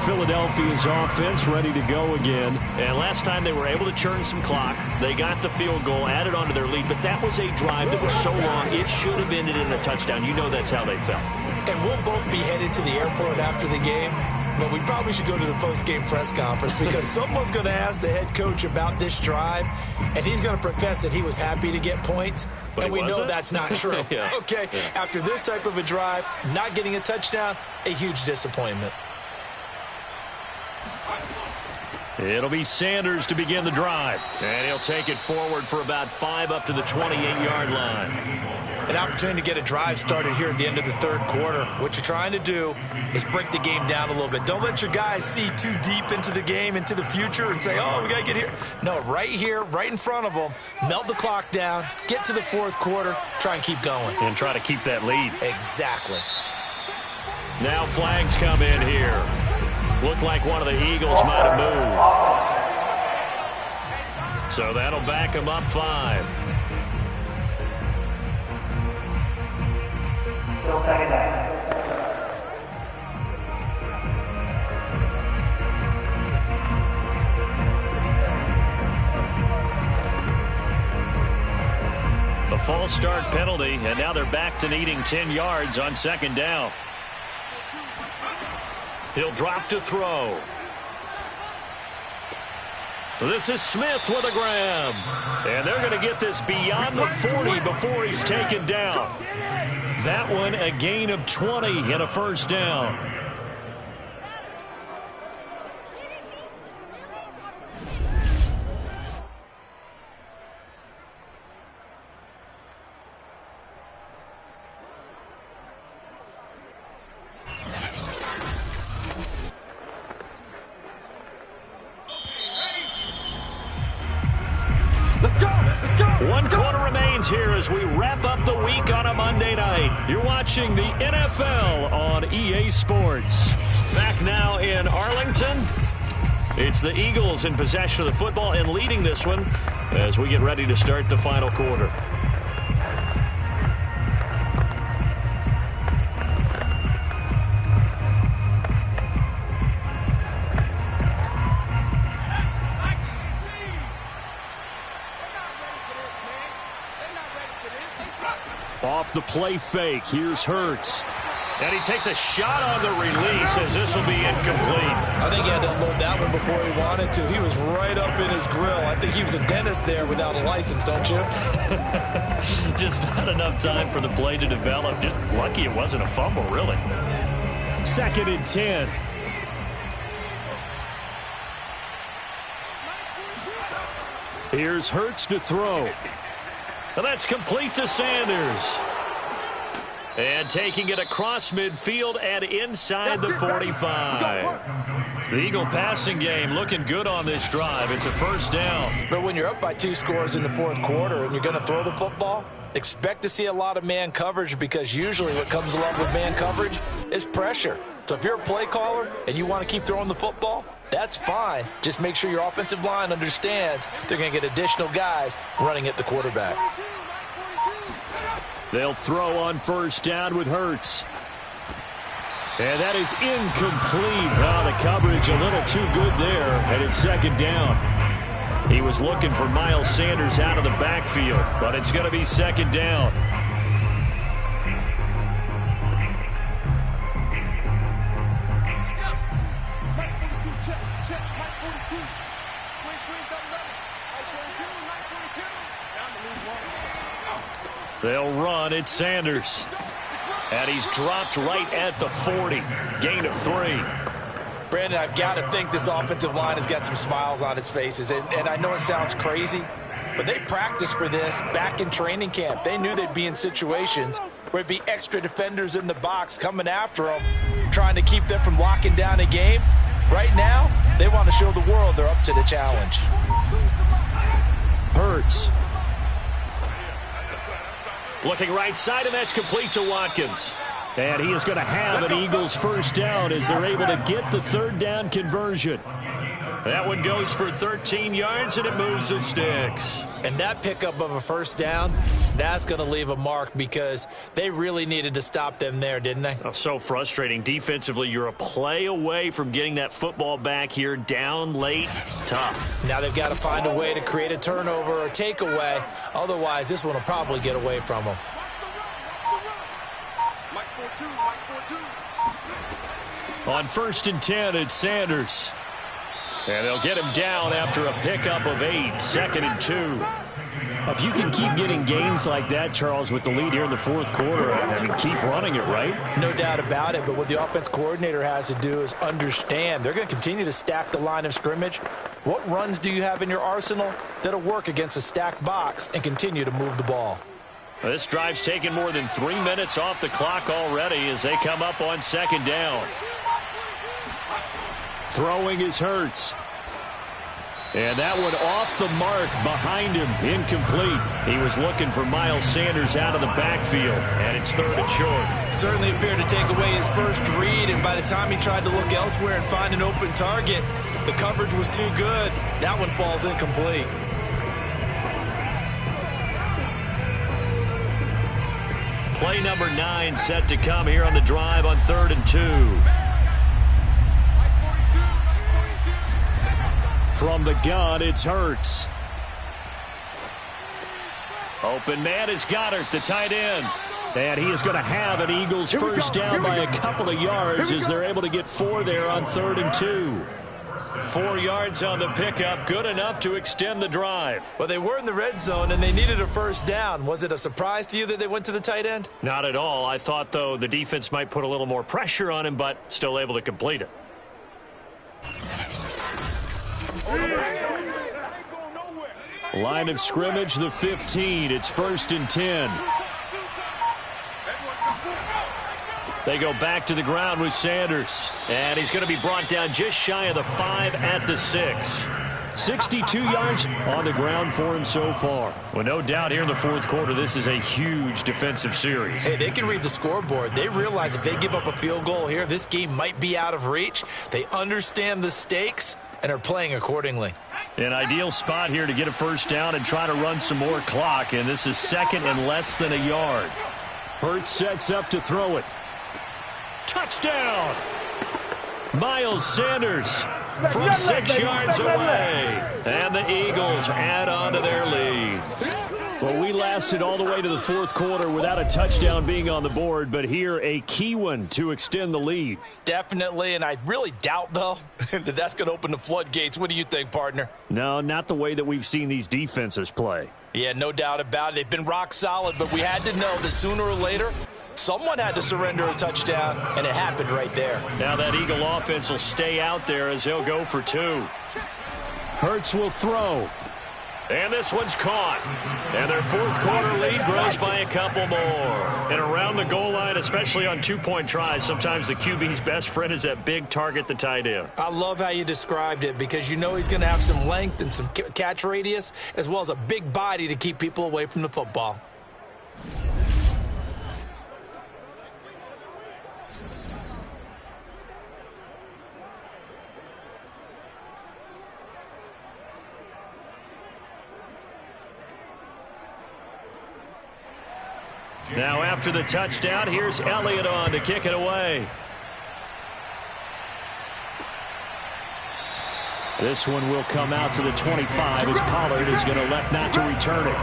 Philadelphia's offense ready to go again. And last time they were able to churn some clock. They got the field goal, added on to their lead, but that was a drive that was so long it should have ended in a touchdown. You know that's how they felt. And we'll both be headed to the airport after the game, but we probably should go to the post-game press conference because someone's going to ask the head coach about this drive, and he's going to profess that he was happy to get points, but and we know that's not true. Yeah. Okay, yeah. After this type of a drive, not getting a touchdown, a huge disappointment. It'll be Sanders to begin the drive. And he'll take it forward for about 5 up to the 28-yard line. An opportunity to get a drive started here at the end of the 3rd quarter. What you're trying to do is break the game down a little bit. Don't let your guys see too deep into the game, into the future, and say, oh, we got to get here. No, right here, right in front of them, melt the clock down, get to the 4th quarter, try and keep going. And try to keep that lead. Exactly. Now flags come in here. Looked like one of the Eagles might have moved. So that'll back them up 5. A false start penalty, and now they're back to needing 10 yards on 2nd down. He'll drop to throw. This is Smith with a grab. And they're going to get this beyond the 40 before he's taken down. That one a gain of 20 and a 1st down. One quarter remains here as we wrap up the week on a Monday night. You're watching the NFL on EA Sports. Back now in Arlington. It's the Eagles in possession of the football and leading this one as we get ready to start the final quarter. Off the play fake, here's Hurts. And he takes a shot on the release as this will be incomplete. I think he had to unload that one before he wanted to. He was right up in his grill. I think he was a dentist there without a license, don't you? Just not enough time for the play to develop. Just lucky it wasn't a fumble, really. 2nd and 10. Here's Hurts to throw. And that's complete to Sanders. And taking it across midfield and inside the 45. The Eagle passing game looking good on this drive. It's a first down. But when you're up by 2 scores in the 4th quarter and you're going to throw the football, expect to see a lot of man coverage, because usually what comes along with man coverage is pressure. So if you're a play caller and you want to keep throwing the football, that's fine. Just make sure your offensive line understands they're going to get additional guys running at the quarterback. They'll throw on first down with Hurts. And that is incomplete. Oh, the coverage a little too good there, and it's 2nd down. He was looking for Miles Sanders out of the backfield, but it's going to be 2nd down. They'll run. It's Sanders. And he's dropped right at the 40. Gain of 3. Brandon, I've got to think this offensive line has got some smiles on its faces. And I know it sounds crazy, but they practiced for this back in training camp. They knew they'd be in situations where it'd be extra defenders in the box coming after them, trying to keep them from locking down a game. Right now, they want to show the world they're up to the challenge. Hurts. Looking right side, and that's complete to Watkins. And he is going to have an Eagles first down as they're able to get the 3rd down conversion. That one goes for 13 yards, and it moves the sticks. And that pickup of a first down, that's going to leave a mark, because they really needed to stop them there, didn't they? Oh, so frustrating. Defensively, you're a play away from getting that football back here down late. Tough. Now they've got to find a way to create a turnover or takeaway. Otherwise, this one will probably get away from them. On 1st and 10, it's Sanders. And they'll get him down after a pickup of 8. 2nd and 2. If you can keep getting gains like that, Charles, with the lead here in the 4th quarter, I mean, keep running it, right? No doubt about it, but what the offense coordinator has to do is understand they're going to continue to stack the line of scrimmage. What runs do you have in your arsenal that'll work against a stacked box and continue to move the ball? This drive's taken more than 3 minutes off the clock already as they come up on 2nd down. Throwing is Hurts. And that one off the mark behind him. Incomplete. He was looking for Miles Sanders out of the backfield, and it's 3rd and short. Certainly appeared to take away his first read, and by the time he tried to look elsewhere and find an open target, the coverage was too good. That one falls incomplete. Play number 9 set to come here on the drive on 3rd and 2. From the gun, it's Hurts. Open man is Goddard, the tight end. And he is going to have an Eagles first down by a couple of yards as they're able to get 4 there on 3rd and 2. 4 yards on the pickup, good enough to extend the drive. Well, they were in the red zone, and they needed a first down. Was it a surprise to you that they went to the tight end? Not at all. I thought, though, the defense might put a little more pressure on him, but still able to complete it. Line of scrimmage, the 15. It's 1st and 10. They go back to the ground with Sanders. And he's going to be brought down just shy of the 5 at the 6. 62 yards on the ground for him so far. Well, no doubt here in the 4th quarter, this is a huge defensive series. Hey, they can read the scoreboard. They realize if they give up a field goal here, this game might be out of reach. They understand the stakes and are playing accordingly. An ideal spot here to get a first down and try to run some more clock. And this is 2nd and less than a yard. Hurts sets up to throw it. Touchdown! Miles Sanders from 6 yards away. And the Eagles add on to their lead. Well, we lasted all the way to the fourth quarter without a touchdown being on the board, but here a key one to extend the lead. Definitely, and I really doubt, though, that that's going to open the floodgates. What do you think, partner? No, not the way that we've seen these defenses play. Yeah, no doubt about it. They've been rock solid, but we had to know that sooner or later, someone had to surrender a touchdown, and it happened right there. Now that Eagle offense will stay out there as they'll go for 2. Hurts will throw. And this one's caught. And their fourth quarter lead grows by a couple more. And around the goal line, especially on two-point tries, sometimes the QB's best friend is that big target, the tight end. I love how you described it because you know he's going to have some length and some catch radius as well as a big body to keep people away from the football. Now after the touchdown, here's Elliott on to kick it away. This one will come out to the 25 as Pollard is going to elect not to return it.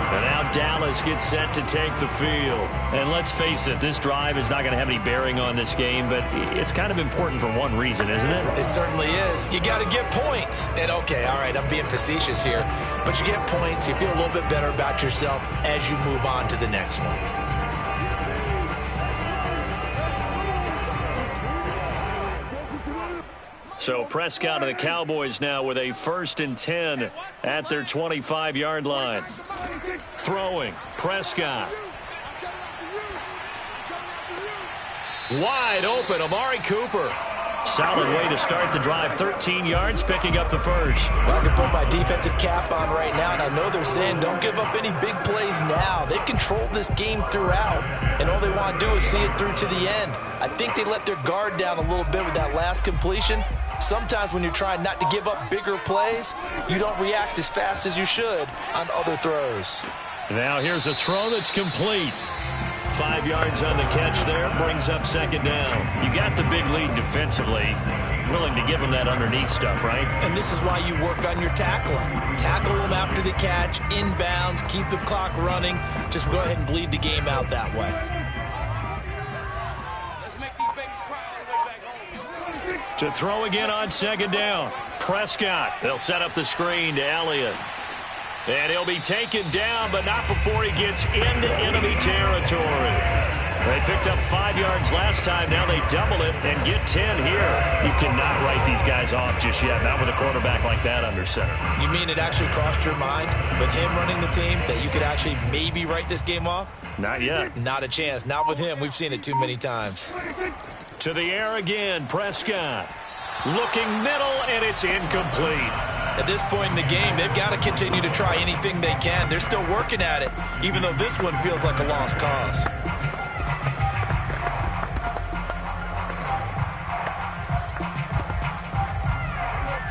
And now Dallas gets set to take the field. And let's face it, this drive is not going to have any bearing on this game, but it's kind of important for one reason, isn't it? It certainly is. You got to get points. And okay, all right, I'm being facetious here, but you get points, you feel a little bit better about yourself as you move on to the next one. So Prescott of the Cowboys now with a 1st and 10 at their 25-yard line. Throwing, Prescott. Wide open, Amari Cooper. Solid way to start the drive. 13 yards, picking up the first. Well, I can put my defensive cap on right now, and I know they're saying don't give up any big plays now. They've controlled this game throughout, and all they want to do is see it through to the end. I think they let their guard down a little bit with that last completion. Sometimes when you're trying not to give up bigger plays, you don't react as fast as you should on other throws. Now here's a throw that's complete. 5 yards on the catch there, brings up 2nd down. You got the big lead defensively. Willing to give them that underneath stuff, right? And this is why you work on your tackling. Tackle them after the catch, inbounds, keep the clock running. Just go ahead and bleed the game out that way. Let's make these babies cry on the way back home. To throw again on 2nd down. Prescott. They'll set up the screen to Elliott. And he'll be taken down, but not before he gets into enemy territory. They picked up 5 yards last time. Now they double it and get 10 here. You cannot write these guys off just yet, not with a quarterback like that under center. You mean it actually crossed your mind with him running the team that you could actually maybe write this game off? Not yet. Not a chance. Not with him. We've seen it too many times. To the air again, Prescott. Looking middle, and it's incomplete. At this point in the game, they've got to continue to try anything they can. They're still working at it, even though this one feels like a lost cause.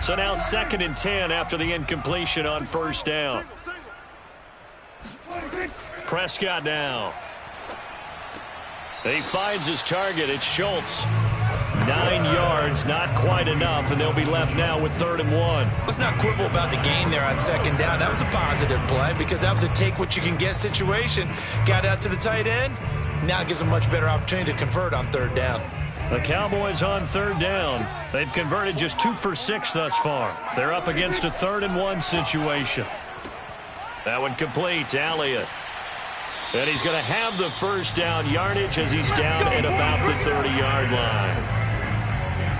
So now 2nd and 10 after the incompletion on 1st down. Prescott now. He finds his target. It's Schultz. 9 yards, not quite enough, and they'll be left now with 3rd and 1. Let's not quibble about the gain there on 2nd down. That was a positive play because that was a take-what-you-can-get situation. Got out to the tight end. Now it gives them a much better opportunity to convert on 3rd down. The Cowboys on 3rd down. They've converted just 2 for 6 thus far. They're up against a 3rd and 1 situation. That one complete to Elliott. And he's going to have the 1st down yardage as he's down at about the 30-yard line.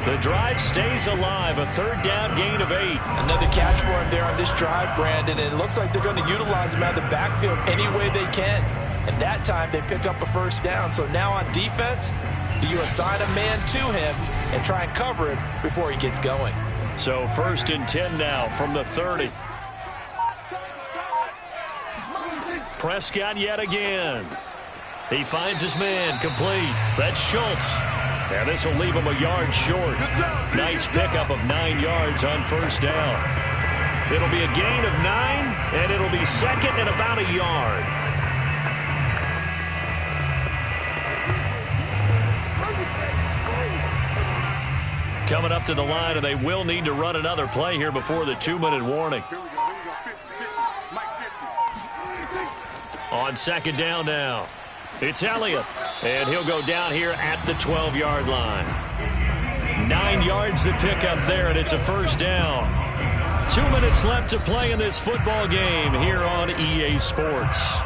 The drive stays alive, a 3rd down gain of 8. Another catch for him there on this drive, Brandon, and it looks like they're going to utilize him out of the backfield any way they can. And that time they pick up a 1st down. So now on defense, you assign a man to him and try and cover him before he gets going. So 1st and 10 now from the 30. Prescott yet again. He finds his man complete. That's Schultz. And this will leave him a yard short. Nice pickup of 9 yards on 1st down. It'll be a gain of 9, and it'll be 2nd and about a yard. Coming up to the line, and they will need to run another play here before the 2-minute warning. On second down now, it's Elliott, and he'll go down here at the 12-yard line. 9 yards to pick up there, and it's a first down. 2 minutes left to play in this football game here on EA Sports.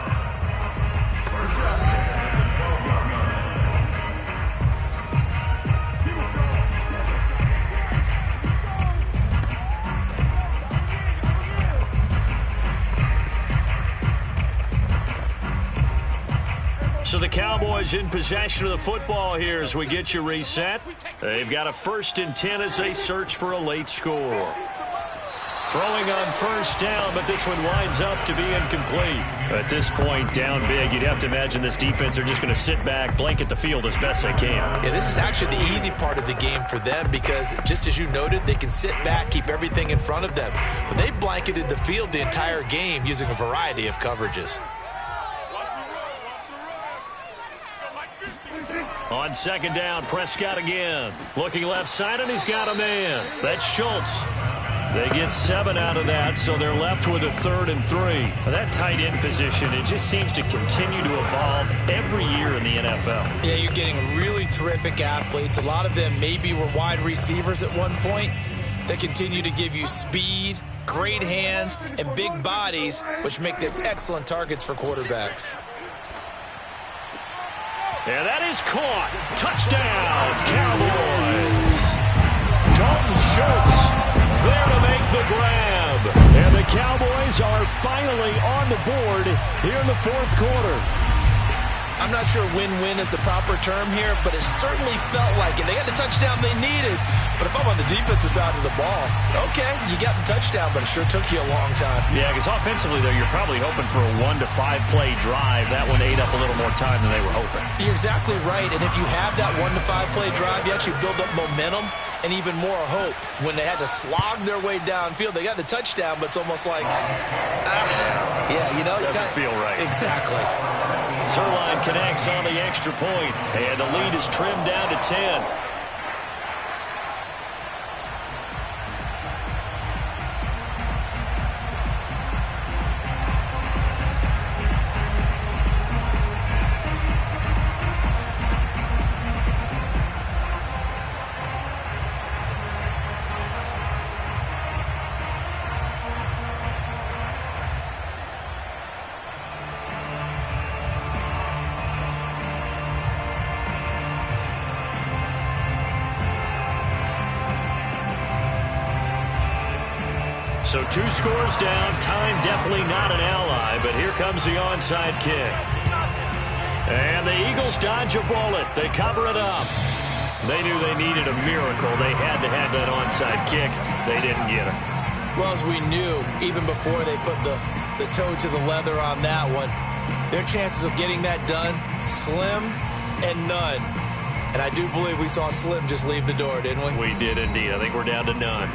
So the Cowboys in possession of the football here as we get you reset. They've got a 1st and 10 as they search for a late score. Throwing on first down, but this one winds up to be incomplete. At this point, down big, you'd have to imagine this defense are just going to sit back, blanket the field as best they can. Yeah, this is actually the easy part of the game for them because, just as you noted, they can sit back, keep everything in front of them. But they blanketed the field the entire game using a variety of coverages. On second down, Prescott again. Looking left side, and he's got a man. That's Schultz. They get 7 out of that, so they're left with a 3rd and 3. Well, that tight end position, it just seems to continue to evolve every year in the NFL. Yeah, you're getting really terrific athletes. A lot of them maybe were wide receivers at one point. They continue to give you speed, great hands, and big bodies, which make them excellent targets for quarterbacks. Yeah, that is caught. Touchdown, Cowboys. Dalton Schultz there to make the grab. And the Cowboys are finally on the board here in the 4th quarter. I'm not sure win-win is the proper term here, but it certainly felt like it. They got the touchdown they needed, but if I'm on the defensive side of the ball, okay, you got the touchdown, but it sure took you a long time. Yeah, because offensively, though, you're probably hoping for a 1 to 5 play drive. That one ate up a little more time than they were hoping. You're exactly right, and if you have that 1 to 5 play drive, you actually build up momentum and even more hope. When they had to slog their way downfield, they got the touchdown, but it's almost like, yeah, you know. Doesn't feel right. Exactly. Zerline connects on the extra point, and the lead is trimmed down to 10. So 2 scores down. Time definitely not an ally, but here comes the onside kick. And the Eagles dodge a bullet. They cover it up. They knew they needed a miracle. They had to have that onside kick. They didn't get it. Well, as we knew, even before they put the toe to the leather on that one, their chances of getting that done, slim and none. And I do believe we saw Slim just leave the door, didn't we? We did indeed. I think we're down to none.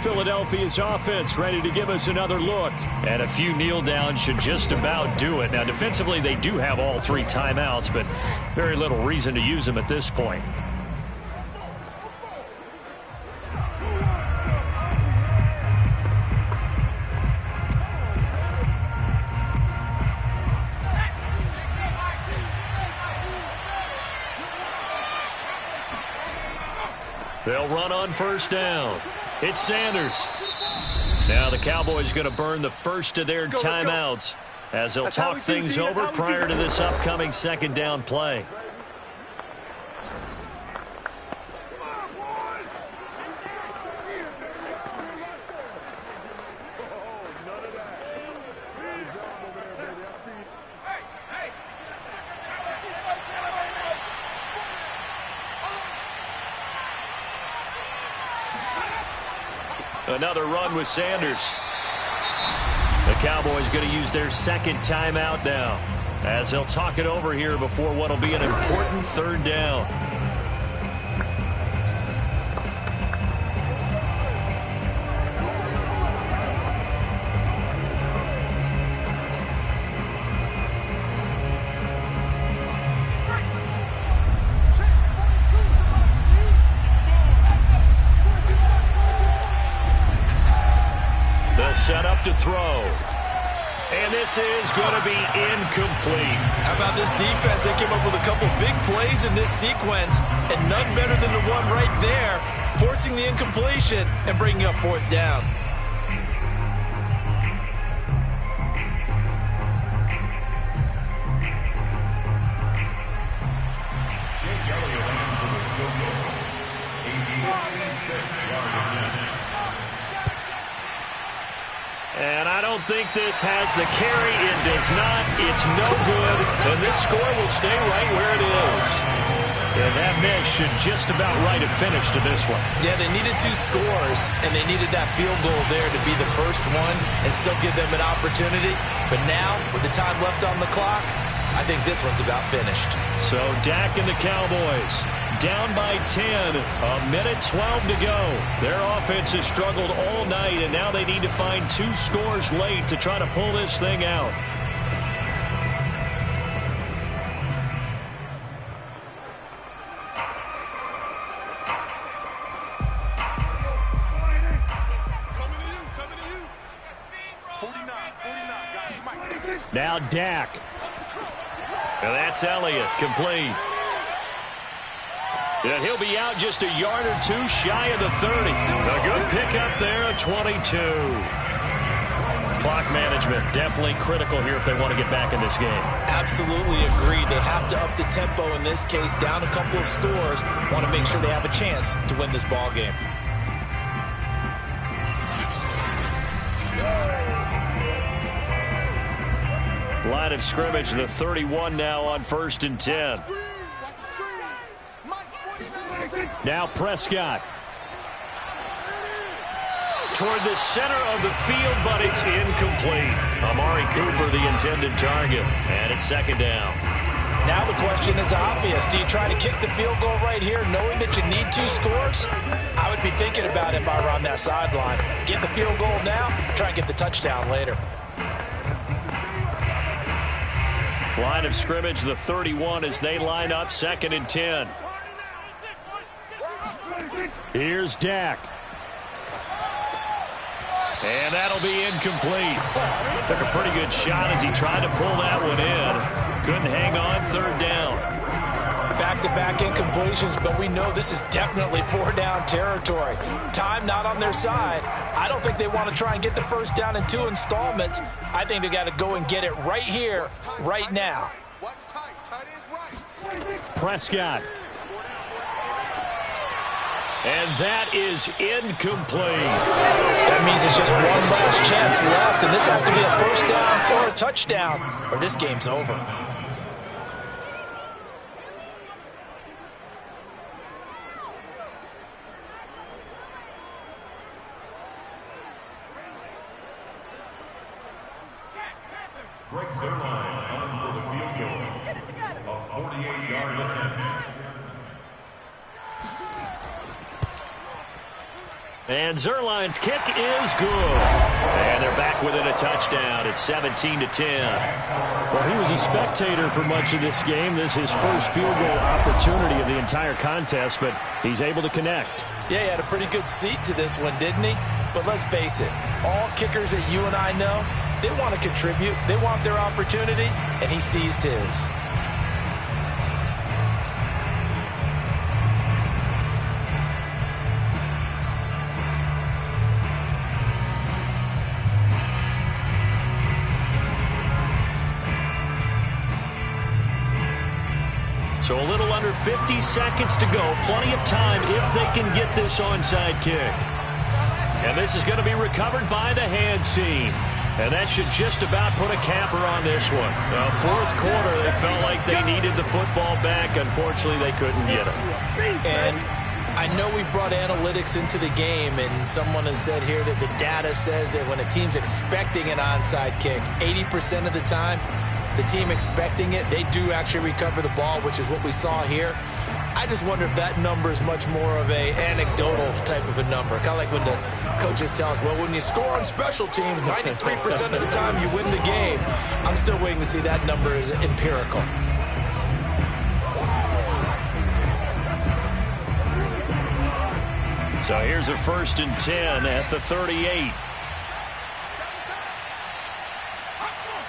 Philadelphia's offense ready to give us another look. And a few kneel downs should just about do it. Now, defensively, they do have all 3 timeouts, but very little reason to use them at this point. They'll run on first down. It's Sanders. Now the Cowboys going to burn the first of their timeouts as they'll talk things over prior to this upcoming second down play. Another run with Sanders. The Cowboys going to use their second timeout now as they'll talk it over here before what will be an important 3rd down. Set up to throw. And And this is going to be incomplete. How about this defense? They came up with a couple big plays in this sequence, and none better than the one right there, forcing the incompletion and bringing up 4th down. And I don't think this has the carry. It does not. It's no good. And this score will stay right where it is. And that miss should just about write a finish to this one. Yeah, they needed 2 scores, and they needed that field goal there to be the first one and still give them an opportunity. But now, with the time left on the clock, I think this one's about finished. So Dak and the Cowboys down by 10, a minute 12 to go. Their offense has struggled all night, and now they need to find 2 scores late to try to pull this thing out. Now Dak. And that's Elliott, complete. And he'll be out just a yard or 2 shy of the 30. A good pickup there, a 22. Clock management definitely critical here if they want to get back in this game. Absolutely agree. They have to up the tempo in this case, down a couple of scores. Want to make sure they have a chance to win this ball game. Line of scrimmage, the 31 now on 1st and 10. Now Prescott. Toward the center of the field, but it's incomplete. Amari Cooper, the intended target. And it's 2nd down. Now the question is obvious. Do you try to kick the field goal right here knowing that you need 2 scores? I would be thinking about it if I were on that sideline. Get the field goal now, try and get the touchdown later. Line of scrimmage, the 31 as they line up 2nd and 10. Here's Dak. And that'll be incomplete. Took a pretty good shot as he tried to pull that one in. Couldn't hang on, 3rd down. Back-to-back incompletions, but we know this is definitely 4-down territory. Time not on their side. I don't think they want to try and get the 1st down in 2 installments. I think they got to go and get it right here, right now. Prescott. And that is incomplete. That means it's just one last chance left, and this has to be a 1st down or a touchdown, or this game's over. Greg Zerline on for the field goal. A 48-yard attempt. And Zerline's kick is good. And they're back within a touchdown. It's 17-10. Well, he was a spectator for much of this game. This is his first field goal opportunity of the entire contest, but he's able to connect. Yeah, he had a pretty good seat to this one, didn't he? But let's face it, all kickers that you and I know, they want to contribute. They want their opportunity, and he seized his. So a little under 50 seconds to go. Plenty of time if they can get this onside kick. And this is going to be recovered by the hands team. And that should just about put a capper on this one. Now, 4th quarter, they felt like they needed the football back. Unfortunately, they couldn't get it. And I know we brought analytics into the game, and someone has said here that the data says that when a team's expecting an onside kick, 80% of the time, the team expecting it, they do actually recover the ball, which is what we saw here. I just wonder if that number is much more of a anecdotal type of a number. Kind of like when the coaches tell us, well, when you score on special teams, 93% of the time you win the game. I'm still waiting to see that number is empirical. So here's a 1st and 10 at the 38.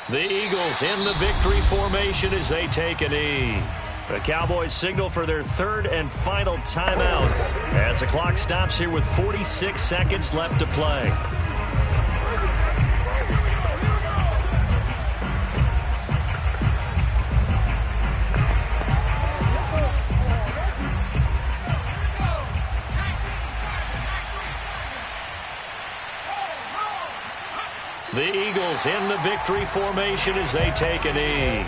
The Eagles in the victory formation as they take a knee. The Cowboys signal for their third and final timeout as the clock stops here with 46 seconds left to play. The Eagles in the victory formation as they take a knee.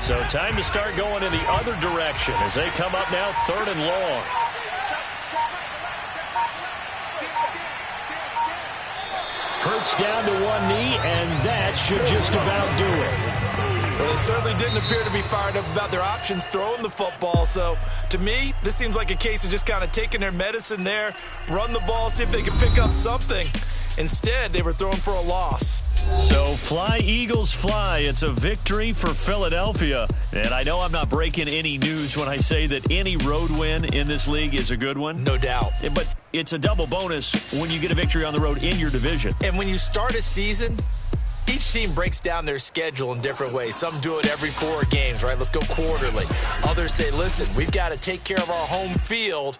So time to start going in the other direction as they come up now 3rd and long. Hurts down to one knee, and that should just about do it. Well, they certainly didn't appear to be fired up about their options throwing the football. So, to me, this seems like a case of just kind of taking their medicine there, run the ball, see if they can pick up something. Instead, they were throwing for a loss. So, fly, Eagles, fly. It's a victory for Philadelphia. And I know I'm not breaking any news when I say that any road win in this league is a good one. No doubt. But it's a double bonus when you get a victory on the road in your division. And when you start a season, each team breaks down their schedule in different ways. Some do it every 4 games, right? Let's go quarterly. Others say, listen, we've got to take care of our home field.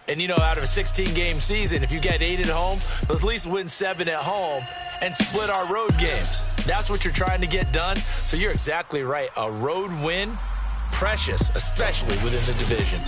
And, you know, out of a 16-game season, if you get 8 at home, let's at least win 7 at home and split our road games. That's what you're trying to get done. So you're exactly right. A road win, precious, especially within the division.